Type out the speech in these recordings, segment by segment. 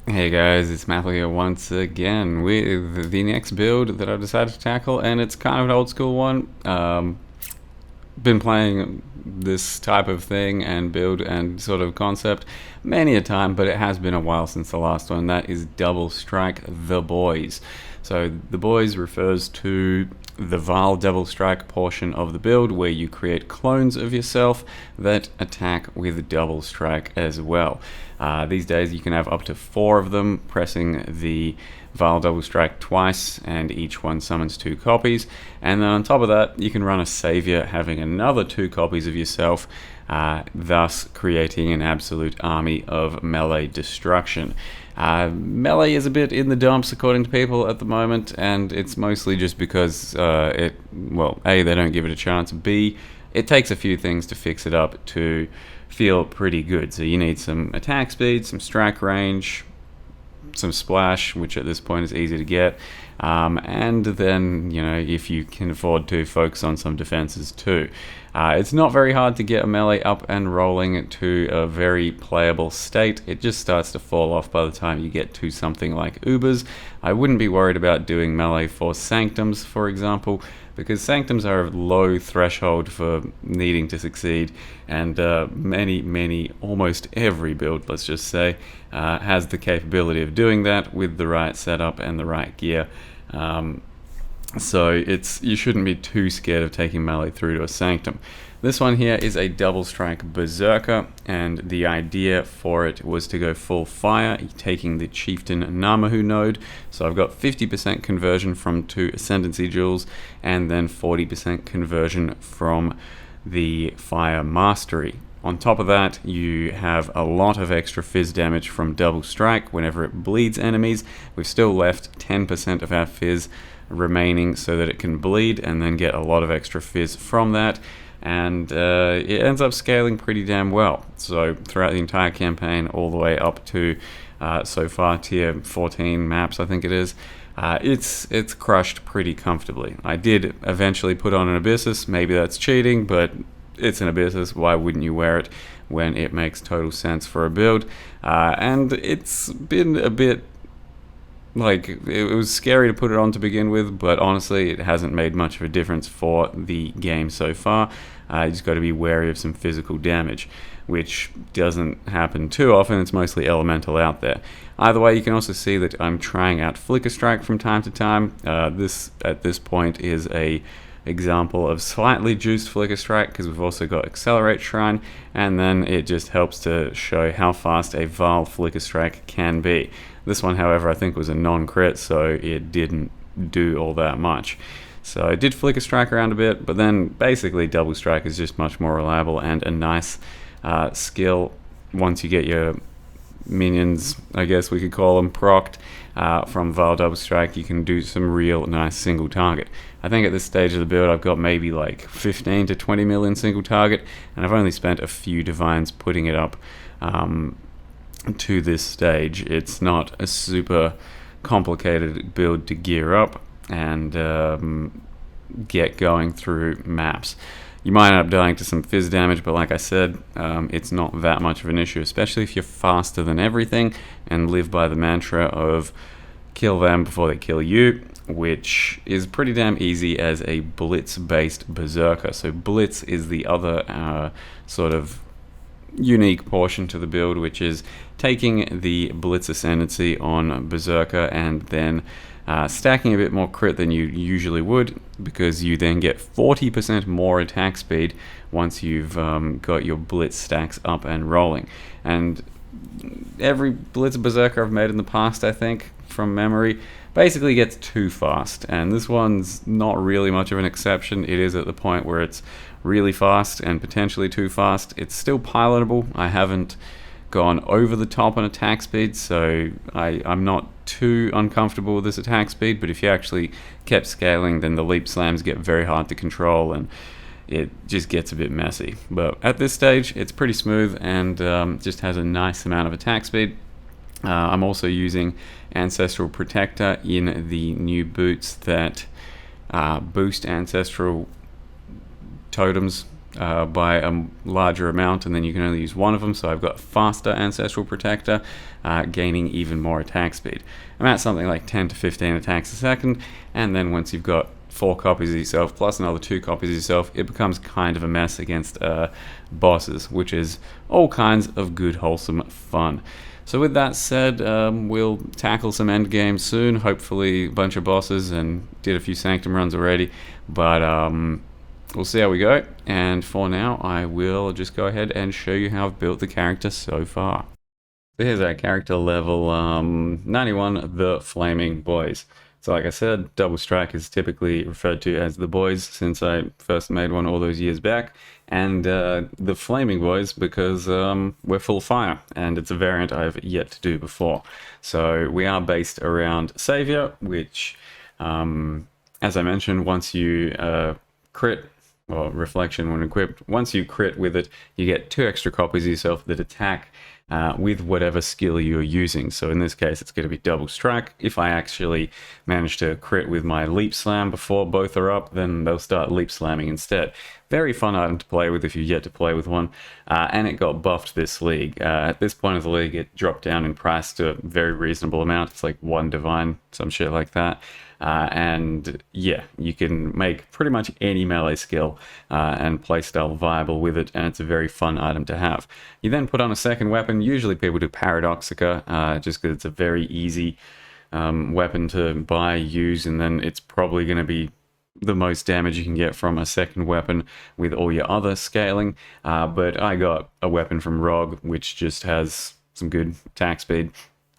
Hey guys, it's Matthew here once again with the next build that I've decided to tackle, and it's kind of an old school one. Been playing this type of thing and build and sort of concept many a time, but it has been a while since the last one. That is Double Strike the Boys. So the Boys refers to the Vile Double Strike portion of the build where you create clones of yourself that attack with Double Strike as well. These days you can have up to 4 of them, pressing the Vile Double Strike twice, and each one summons 2 copies. And then on top of that, you can run a Savior having another 2 copies of yourself, thus creating an absolute army of melee destruction. Melee is a bit in the dumps according to people at the moment, and it's mostly just because A, they don't give it a chance, B, it takes a few things to fix it up to feel pretty good. So you need some attack speed, some strike range, some splash, which at this point is easy to get, and then, if you can afford to, focus on some defenses too. It's not very hard to get a melee up and rolling to a very playable state. It just starts to fall off by the time you get to something like Ubers. I wouldn't be worried about doing melee for Sanctums, for example, because Sanctums are a low threshold for needing to succeed, and almost every build, let's just say, has the capability of doing that with the right setup and the right gear. So you shouldn't be too scared of taking melee through to a Sanctum. This one here is a Double Strike Berserker, and the idea for it was to go full fire, taking the Chieftain Namahu node. So I've got 50% conversion from 2 Ascendancy Jewels, and then 40% conversion from the Fire Mastery. On top of that, you have a lot of extra fizz damage from Double Strike whenever it bleeds enemies. We've still left 10% of our fizz remaining so that it can bleed and then get a lot of extra fizz from that, and it ends up scaling pretty damn well. So throughout the entire campaign, all the way up to so far tier 14 maps, I think it is, it's crushed pretty comfortably. I did eventually put on an Abyssus. Maybe that's cheating, but it's an Abyssus. Why wouldn't you wear it when it makes total sense for a build? And it's been a bit like, it was scary to put it on to begin with, but honestly it hasn't made much of a difference for the game so far. You just got to be wary of some physical damage, which doesn't happen too often. It's mostly elemental out there. Either way, you can also see that I'm trying out Flicker Strike from time to time. This at this point is a example of slightly juiced Flicker Strike, because we've also got Accelerate Shrine, and then it just helps to show how fast a Vile Flicker Strike can be. This one, however, I think was a non-crit, so it didn't do all that much. So I did Flicker Strike around a bit, but then basically Double Strike is just much more reliable and a nice skill. Once you get your minions, I guess we could call them, procced from Vile Double Strike, you can do some real nice single target. I think at this stage of the build I've got maybe like 15 to 20 million single target, and I've only spent a few divines putting it up to this stage. It's not a super complicated build to gear up and get going through maps. You might end up dying to some fizz damage, but like I said, it's not that much of an issue, especially if you're faster than everything and live by the mantra of kill them before they kill you, which is pretty damn easy as a blitz-based berserker. So blitz is the other sort of unique portion to the build, which is taking the blitz ascendancy on berserker and then stacking a bit more crit than you usually would, because you then get 40% more attack speed once you've got your blitz stacks up and rolling. And every blitz berserker I've made in the past, I think, from memory, basically gets too fast, and this one's not really much of an exception. It is at the point where it's really fast and potentially too fast. It's still pilotable. I haven't gone over the top on attack speed, so I'm not too uncomfortable with this attack speed, but if you actually kept scaling, then the leap slams get very hard to control and it just gets a bit messy. But at this stage it's pretty smooth and just has a nice amount of attack speed. I'm also using Ancestral Protector in the new boots that boost ancestral totems by a larger amount, and then you can only use one of them. So I've got faster Ancestral Protector, gaining even more attack speed. I'm at something like 10 to 15 attacks a second, and then once you've got 4 copies of yourself plus another 2 copies of yourself, it becomes kind of a mess against bosses, which is all kinds of good, wholesome fun. So with that said, we'll tackle some end games soon, hopefully a bunch of bosses, and did a few Sanctum runs already, but we'll see how we go. And for now, I will just go ahead and show you how I've built the character so far. So here's our character level 91, the Flaming Boys. So like I said, Double Strike is typically referred to as the Boys since I first made one all those years back. And the Flaming Boys because we're full fire, and it's a variant I've yet to do before. So we are based around Savior, which, as I mentioned, once you crit, or Reflection when equipped, once you crit with it, you get 2 extra copies of yourself that attack with whatever skill you're using. So in this case, it's going to be Double Strike. If I actually manage to crit with my Leap Slam before both are up, then they'll start Leap Slamming instead. Very fun item to play with if you've yet to play with one. And it got buffed this league. At this point of the league, it dropped down in price to a very reasonable amount. It's like 1 divine, some shit like that. And yeah, you can make pretty much any melee skill and playstyle viable with it, and it's a very fun item to have. You then put on a second weapon. Usually people do Paradoxica, just because it's a very easy weapon to buy, use, and then it's probably going to be the most damage you can get from a second weapon with all your other scaling. But I got a weapon from Rogue, which just has some good attack speed.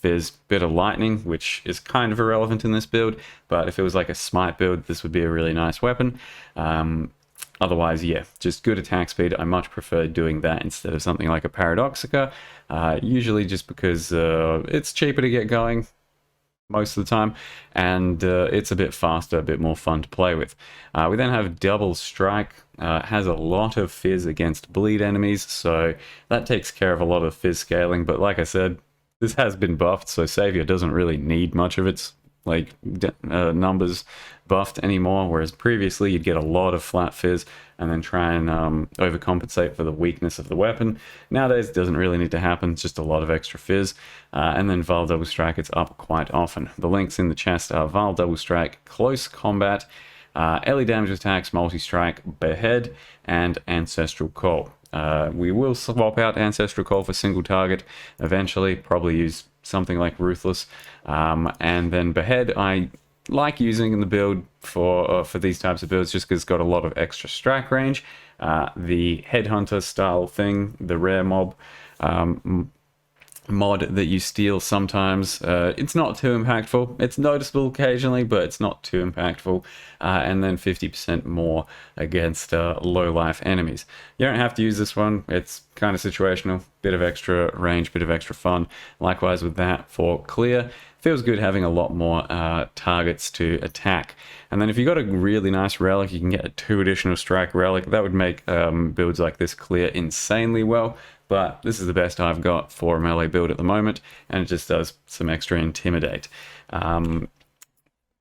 There's a bit of lightning, which is kind of irrelevant in this build, but if it was like a smite build, this would be a really nice weapon. Otherwise, yeah, just good attack speed. I much prefer doing that instead of something like a Paradoxica, usually just because it's cheaper to get going most of the time, and it's a bit faster, a bit more fun to play with. We then have Double Strike. Has a lot of fizz against bleed enemies, so that takes care of a lot of fizz scaling, but like I said, this has been buffed, so Savior doesn't really need much of its numbers buffed anymore, whereas previously you'd get a lot of flat fizz and then try and overcompensate for the weakness of the weapon. Nowadays it doesn't really need to happen, it's just a lot of extra fizz. And then Val Double Strike, it's up quite often. The links in the chest are Val Double Strike, Close Combat, Ellie Damage Attacks, Multi-Strike, Behead, and Ancestral Call. We will swap out Ancestral Call for single target eventually, probably use something like Ruthless. And then Behead, I like using in the build for these types of builds just because it's got a lot of extra strike range. The Headhunter style thing, the rare mob mod that you steal sometimes, it's not too impactful. It's noticeable occasionally, but it's not too impactful. And then 50% more against low life enemies. You don't have to use this one. It's kind of situational, bit of extra range, bit of extra fun. Likewise with that for clear. Feels good having a lot more targets to attack. And then if you got a really nice relic, you can get a 2 additional strike relic. That would make builds like this clear insanely well. But this is the best I've got for a melee build at the moment, and it just does some extra intimidate.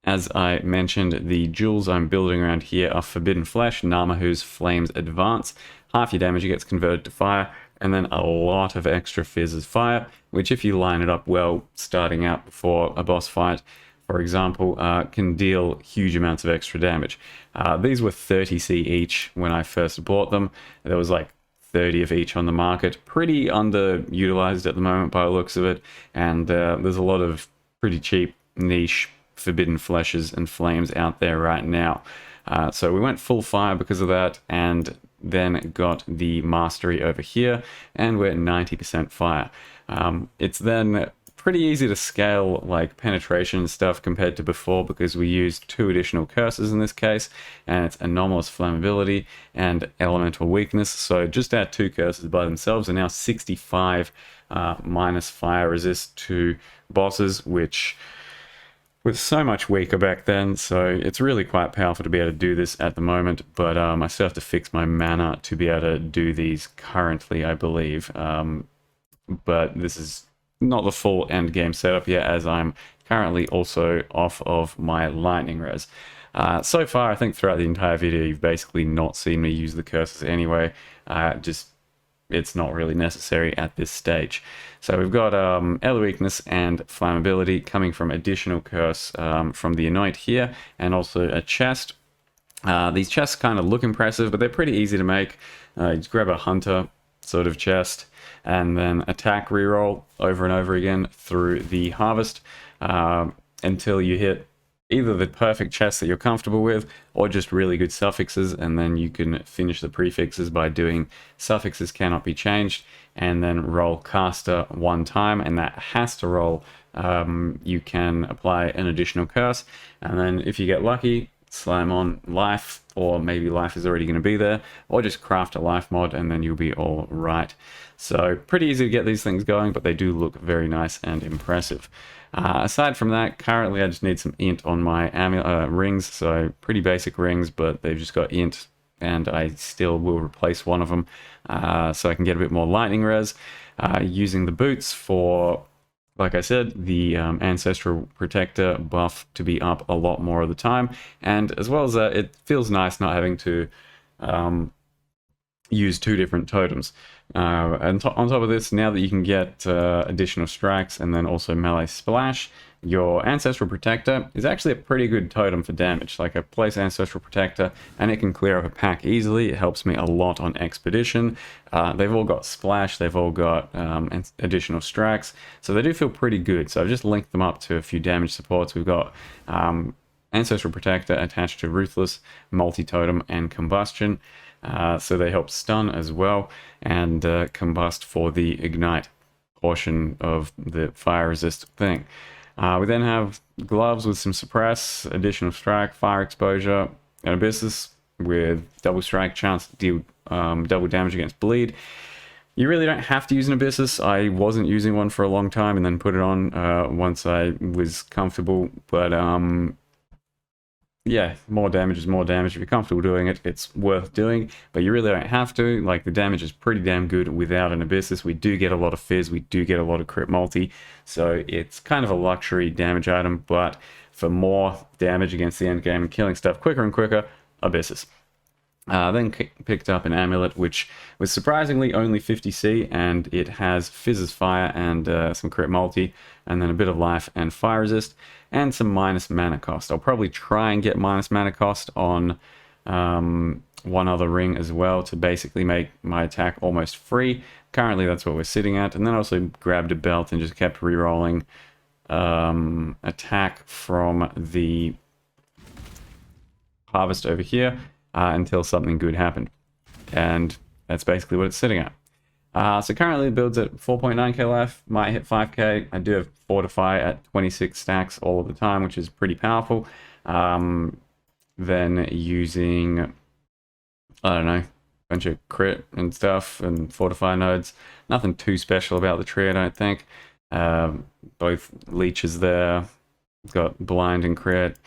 As I mentioned, the jewels I'm building around here are Forbidden Flesh, Namahu's Flames Advance. Half your damage gets converted to fire, and then a lot of extra fizz as fire, which if you line it up well, starting out before a boss fight, for example, can deal huge amounts of extra damage. These were 30C each when I first bought them. There was like 30 of each on the market. Pretty underutilized at the moment by the looks of it, and there's a lot of pretty cheap niche Forbidden Fleshes and Flames out there right now. So we went full fire because of that, and then got the mastery over here, and we're at 90% fire. It's then pretty easy to scale like penetration and stuff compared to before because we used 2 additional curses in this case, and it's anomalous flammability and elemental weakness. So just our 2 curses by themselves are now 65 minus fire resist to bosses, which was so much weaker back then, so it's really quite powerful to be able to do this at the moment, but I still have to fix my mana to be able to do these currently, I believe. But this is not the full end game setup yet, as I'm currently also off of my lightning res. So far, I think throughout the entire video, you've basically not seen me use the curses anyway. Just it's not really necessary at this stage. So we've got Ele Weakness and Flammability coming from additional curse from the Anoint here, and also a chest. These chests kind of look impressive, but they're pretty easy to make. You just grab a Hunter sort of chest, and then attack reroll over and over again through the Harvest until you hit either the perfect chest that you're comfortable with, or just really good suffixes, and then you can finish the prefixes by doing suffixes cannot be changed, and then roll caster one time, and that has to roll. You can apply an additional curse, and then if you get lucky, slam on life, or maybe life is already going to be there, or just craft a life mod, and then you'll be all right. So pretty easy to get these things going, but they do look very nice and impressive. Aside from that, currently I just need some int on my rings, so pretty basic rings, but they've just got int, and I still will replace one of them so I can get a bit more lightning res. Using the boots for, like I said, the Ancestral Protector buff to be up a lot more of the time, and as well as that, it feels nice not having to use two different totems. And on top of this, now that you can get additional strikes and then also melee splash, your Ancestral Protector is actually a pretty good totem for damage. Like, I place Ancestral Protector and it can clear up a pack easily. It helps me a lot on Expedition. They've all got splash, they've all got additional strikes, so they do feel pretty good. So I've just linked them up to a few damage supports. We've got Ancestral Protector attached to Ruthless, Multi-Totem, and Combustion. So they help stun as well, and combust for the ignite portion of the fire resist thing. We then have gloves with some suppress, additional strike, fire exposure, and abyssus with double strike, chance to deal double damage against bleed. You really don't have to use an abyssus. I wasn't using one for a long time and then put it on once I was comfortable, but yeah, more damage is more damage. If you're comfortable doing it, it's worth doing, but you really don't have to. Like, the damage is pretty damn good without an abyssus. We do get a lot of fizz, we do get a lot of crit multi, so it's kind of a luxury damage item, but for more damage against the end game and killing stuff quicker and quicker, abyssus. Then picked up an amulet, which was surprisingly only 50C, and it has Fizz's Fire and some crit multi, and then a bit of life and fire resist, and some minus mana cost. I'll probably try and get minus mana cost on one other ring as well to basically make my attack almost free. Currently that's what we're sitting at. And then I also grabbed a belt and just kept re-rolling attack from the harvest over here until something good happened. And that's basically what it's sitting at. So currently it builds at 4.9k life, might hit 5k. I do have Fortify at 26 stacks all of the time, which is pretty powerful. Then using, I don't know, a bunch of crit and stuff and Fortify nodes. Nothing too special about the tree, I don't think. Both leeches there. Got blind and crit.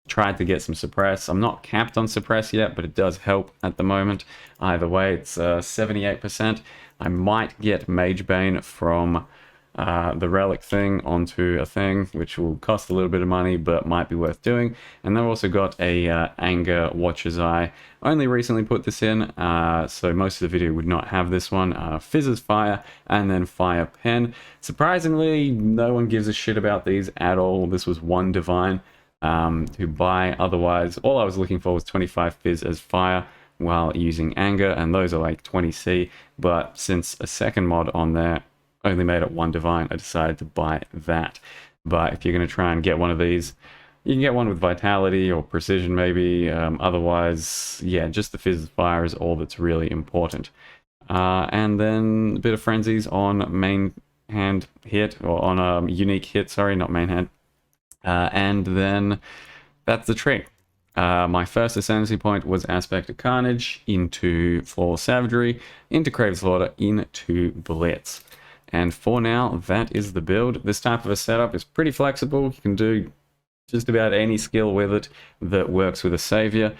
Tried to get some suppress. I'm not capped on suppress yet, but it does help at the moment. Either way, it's 78%. I might get Mage Bane from the relic thing onto a thing, which will cost a little bit of money, but might be worth doing. And they've also got a Anger Watcher's Eye. Only recently put this in, so most of the video would not have this one. Fizz's Fire, and then Fire Pen. Surprisingly, no one gives a shit about these at all. This was one divine to buy. Otherwise, all I was looking for was 25 Fizz as fire while using Anger, and those are like 20c, but since a second mod on there only made it one divine, I decided to buy that. But if you're going to try and get one of these, you can get one with Vitality or Precision maybe. Otherwise, yeah, just the Fizz Fire is all that's really important. And then a bit of Frenzies on main hand hit, or on a unique hit, sorry, not main hand. And then that's the trick. My first Ascendancy point was Aspect of Carnage into Flawless Savagery, into Crave Slaughter, into Blitz. And for now, that is the build. This type of a setup is pretty flexible. You can do just about any skill with it that works with a Savior.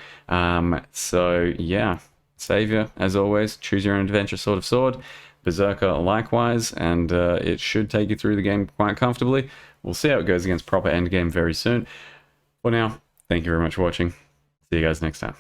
So yeah, Savior, as always, choose your own adventure sort of sword. Berserker likewise, and it should take you through the game quite comfortably. We'll see how it goes against proper endgame very soon. For now, Thank you very much for watching. See you guys next time.